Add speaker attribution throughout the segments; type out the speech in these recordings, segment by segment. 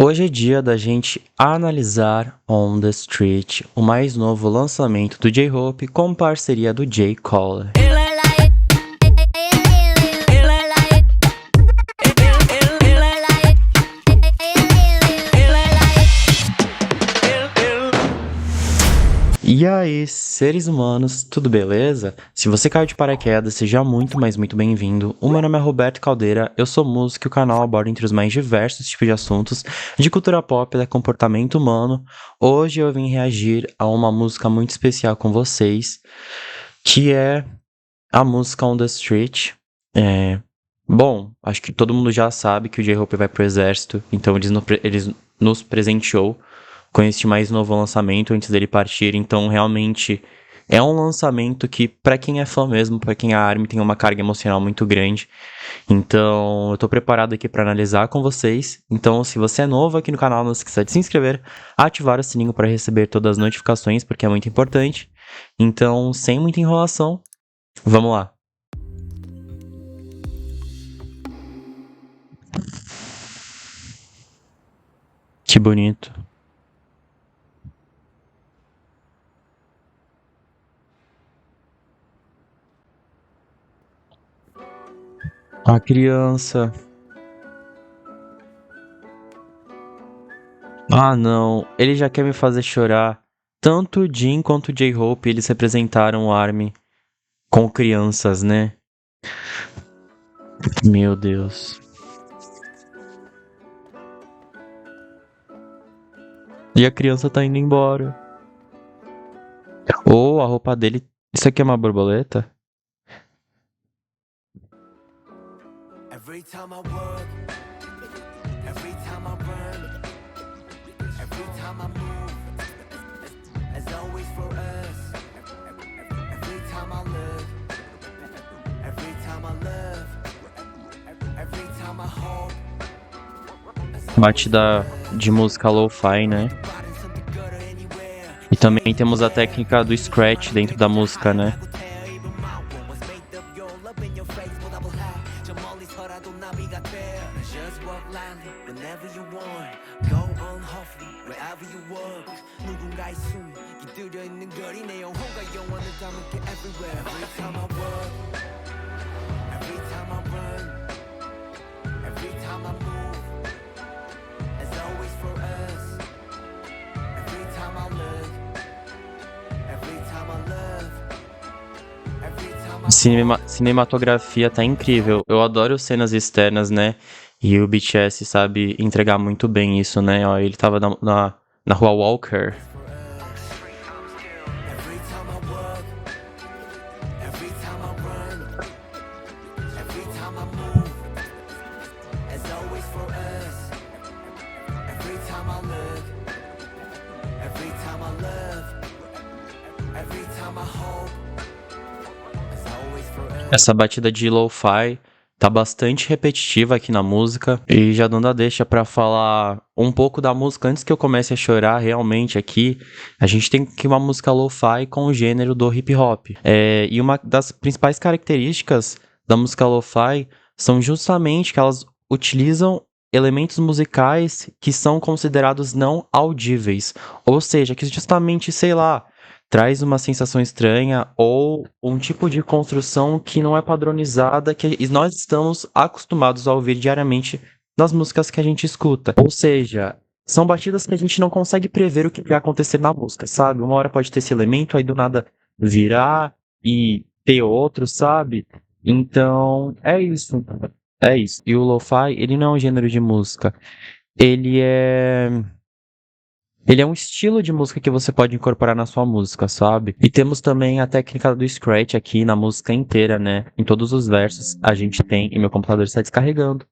Speaker 1: Hoje é dia da gente analisar On The Street, o mais novo lançamento do J-Hope com parceria do J. Cole. E aí, seres humanos, tudo beleza? Se você caiu de paraquedas, seja muito, mas muito bem-vindo. O meu nome é Roberto Caldeira, eu sou músico e o canal aborda entre os mais diversos tipos de assuntos de cultura pop e comportamento humano. Hoje eu vim reagir a uma música muito especial com vocês, que é a música On The Street. Bom, acho que todo mundo já sabe que o J-Hope vai pro exército, então eles nos presenteou com este mais novo lançamento antes dele partir, então realmente é um lançamento que, pra quem é fã mesmo, pra quem é ARMY, tem uma carga emocional muito grande. Então, eu tô preparado aqui pra analisar com vocês. Então, se você é novo aqui no canal, não se esqueça de se inscrever, ativar o sininho para receber todas as notificações, porque é muito importante. Então, sem muita enrolação, vamos lá. Que bonito. A criança. Ah, não. Ele já quer me fazer chorar. Tanto o Jin quanto o J-Hope, eles representaram o ARMY com crianças, né? Meu Deus. E a criança tá indo embora. Ou a roupa dele. Isso aqui é uma borboleta?
Speaker 2: Every time I work, every time I run, every time I move, as always for us. Every time I look, every time I love, every time I hope.
Speaker 1: Batida de música lo-fi, né? E também temos a técnica do scratch dentro da música, né? Cinematografia tá incrível. Eu adoro cenas externas, né? E o BTS sabe entregar muito bem isso, né? Ó, ele tava na rua Walker. Essa batida de lo-fi tá bastante repetitiva aqui na música. E já dando a deixa pra falar um pouco da música antes que eu comece a chorar realmente aqui, a gente tem que uma música lo-fi com o gênero do hip hop. E uma das principais características da música lo-fi são justamente que elas utilizam elementos musicais que são considerados não audíveis. Ou seja, que justamente, sei lá, traz uma sensação estranha ou um tipo de construção que não é padronizada, que nós estamos acostumados a ouvir diariamente nas músicas que a gente escuta. Ou seja, são batidas que a gente não consegue prever o que vai acontecer na música, sabe? Uma hora pode ter esse elemento, aí do nada virar e ter outro, sabe? Então, é isso. É isso. E o lo-fi, ele não é um gênero de música. Ele é um estilo de música que você pode incorporar na sua música, sabe? E temos também a técnica do scratch aqui na música inteira, né? Em todos os versos a gente tem, e meu computador está descarregando.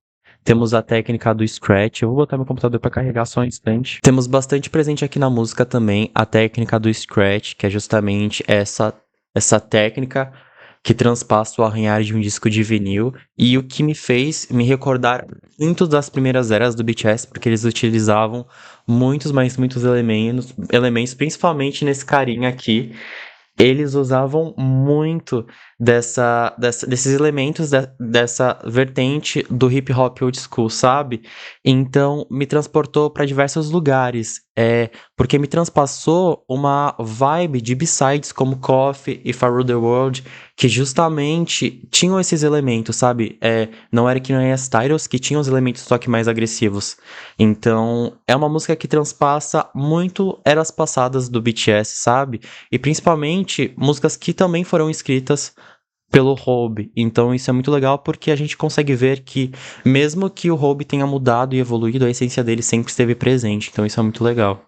Speaker 1: Temos a técnica do scratch, eu vou botar meu computador para carregar só um instante. Temos bastante presente aqui na música também a técnica do scratch, que é justamente essa técnica que transpassa o arranhar de um disco de vinil, e o que me fez me recordar muito das primeiras eras do BTS, porque eles utilizavam muitos elementos, principalmente nesse carinha aqui, eles usavam muito desses elementos dessa vertente do hip hop old school, sabe? Então me transportou para diversos lugares, porque me transpassou uma vibe de B-sides como Coffee e For the World, que justamente tinham esses elementos, sabe? Não era que nem as titles que tinham os elementos só que mais agressivos. Então é uma música que transpassa muito eras passadas do BTS, sabe? E principalmente músicas que também foram escritas pelo Hobe. Então isso é muito legal porque a gente consegue ver que mesmo que o Hobe tenha mudado e evoluído, a essência dele sempre esteve presente. Então isso é muito legal.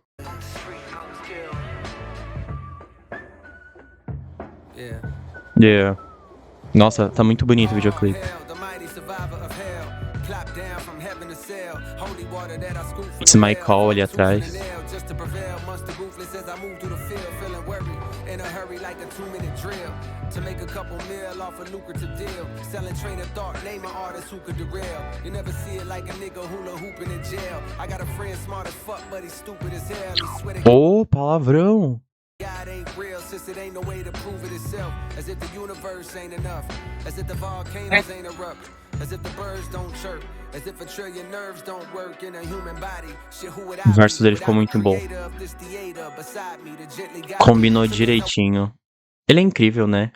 Speaker 2: Yeah.
Speaker 1: Yeah. Nossa, tá muito bonito o videoclipe. It's My Call ali atrás. To make a couple mil off a lucrative deal. Selling train of thought, name an artist who could derail. You never see it like a nigga hula hooping in jail. I got a friend smart as fuck, but he's stupid as hell. He swear to palavrão. God ain't real, since it ain't no way to prove it itself. As if the universe ain't enough. As if the volcanoes ain't erupt. As if the birds don't chirp. As if a trillion nerves don't work in a human body. Shit, who would I be? O verso dele ficou muito bom. Combinou direitinho. Ele é incrível, né?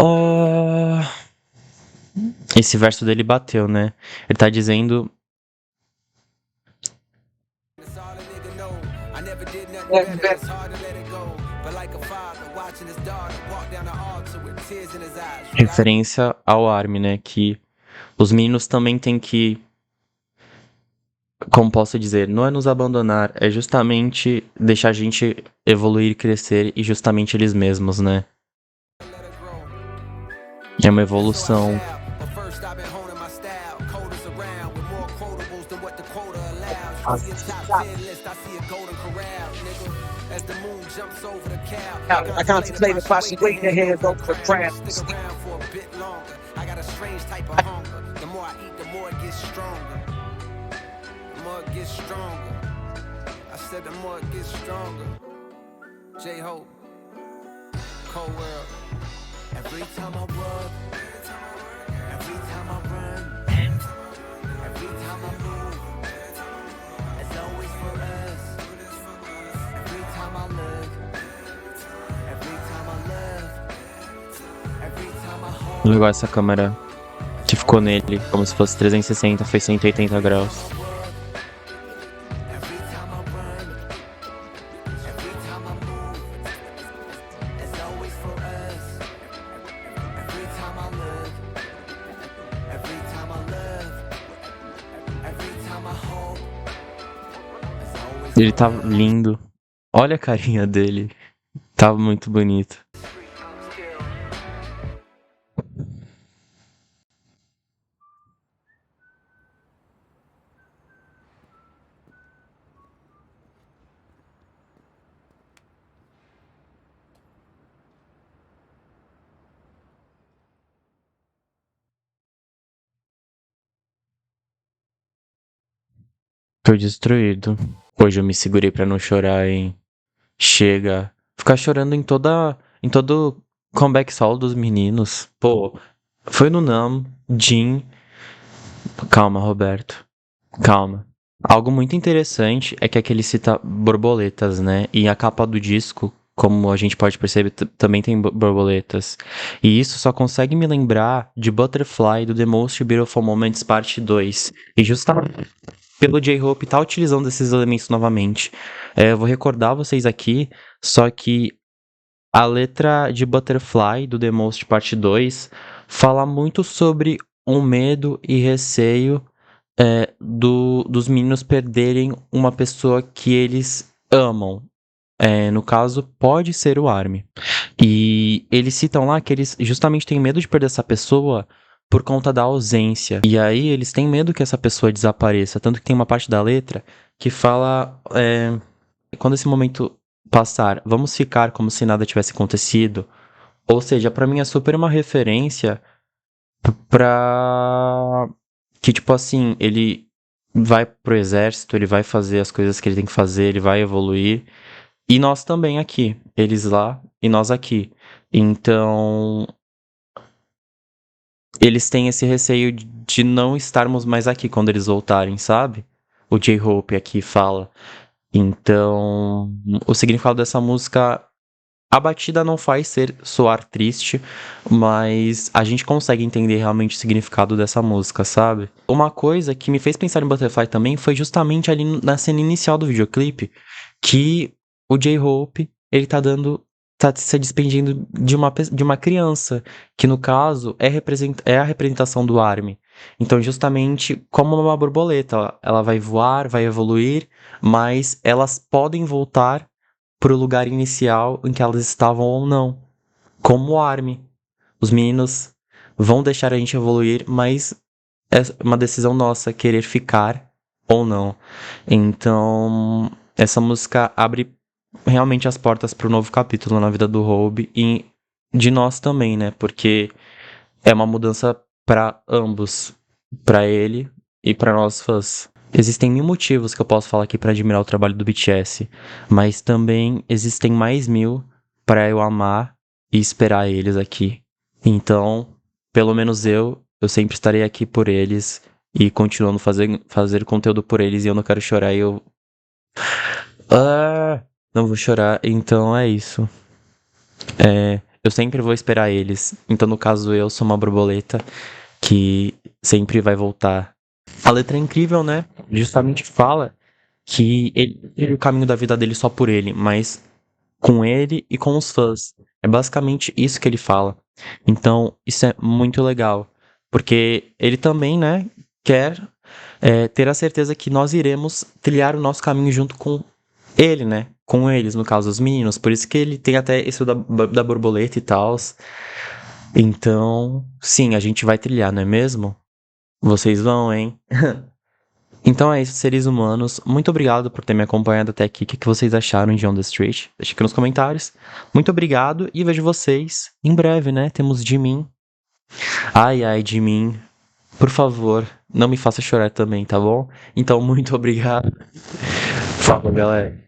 Speaker 1: Oh, esse verso dele bateu, né? Ele tá dizendo... Referência ao Army, né? Que os meninos também têm que... Como posso dizer? Não é nos abandonar, é justamente deixar a gente evoluir, crescer e justamente eles mesmos, né? É uma evolução.
Speaker 3: I contemplate if I should wait the hands over the ground.
Speaker 2: I got a strange type of hunger. The more I eat, the more it gets stronger. The more it gets stronger. I said the more it gets stronger. J-Hope, Cold World. Every time I work, every time I run, every time I move, it's always for us. Every time I look, every time I love, every time I hold.
Speaker 1: Legal essa câmera que ficou nele, como se fosse 360, foi 180 graus. Ele tá lindo. Olha a carinha dele. Tá muito bonito. Foi destruído. Hoje eu me segurei pra não chorar, hein? Chega. Ficar chorando em todo comeback solo dos meninos. Pô, foi no Nam, Jin. Calma, Roberto. Calma. Algo muito interessante é que aqui ele cita borboletas, né? E a capa do disco, como a gente pode perceber, também tem borboletas. E isso só consegue me lembrar de Butterfly do The Most Beautiful Moments Parte 2. E justamente pelo J-Hope tá utilizando esses elementos novamente. Eu vou recordar vocês aqui, só que a letra de Butterfly do The Most Parte 2 fala muito sobre um medo e receio dos meninos perderem uma pessoa que eles amam. No caso, pode ser o Army. E eles citam lá que eles justamente têm medo de perder essa pessoa por conta da ausência. E aí eles têm medo que essa pessoa desapareça. Tanto que tem uma parte da letra que fala... quando esse momento passar, vamos ficar como se nada tivesse acontecido. Ou seja, pra mim é super uma referência pra que, tipo assim, ele vai pro exército, ele vai fazer as coisas que ele tem que fazer, ele vai evoluir. E nós também aqui. Eles lá e nós aqui. Então, eles têm esse receio de não estarmos mais aqui quando eles voltarem, sabe? O J-Hope aqui fala. Então, o significado dessa música, a batida não faz soar triste, mas a gente consegue entender realmente o significado dessa música, sabe? Uma coisa que me fez pensar em Butterfly também foi justamente ali na cena inicial do videoclipe, que o J-Hope, ele tá se despedindo de uma criança, que no caso é a representação do ARMY. Então, justamente como uma borboleta, ela vai voar, vai evoluir, mas elas podem voltar pro lugar inicial em que elas estavam ou não. Como o ARMY. Os meninos vão deixar a gente evoluir, mas é uma decisão nossa querer ficar ou não. Então, essa música abre realmente as portas pro novo capítulo na vida do Hope e de nós também, né? Porque é uma mudança para ambos, para ele e para nós fãs. Existem 1000 motivos que eu posso falar aqui para admirar o trabalho do BTS, mas também existem mais 1000 para eu amar e esperar eles aqui. Então, pelo menos eu sempre estarei aqui por eles e continuando fazer conteúdo por eles, e eu não quero chorar e eu não vou chorar, então é isso. Eu sempre vou esperar eles. Então, no caso, eu sou uma borboleta que sempre vai voltar. A letra é incrível, né? Justamente fala que ele teve o caminho da vida dele só por ele, mas com ele e com os fãs. É basicamente isso que ele fala. Então, isso é muito legal. Porque ele também, né, quer ter a certeza que nós iremos trilhar o nosso caminho junto com ele, né? Com eles, no caso, os meninos. Por isso que ele tem até isso da borboleta e tal. Então, sim, a gente vai trilhar, não é mesmo? Vocês vão, hein? Então é isso, seres humanos. Muito obrigado por ter me acompanhado até aqui. O que vocês acharam de On The Street? Deixa aqui nos comentários. Muito obrigado e vejo vocês em breve, né? Temos Jimin. Ai, ai, Jimin. Por favor, não me faça chorar também, tá bom? Então, muito obrigado. Fala, galera.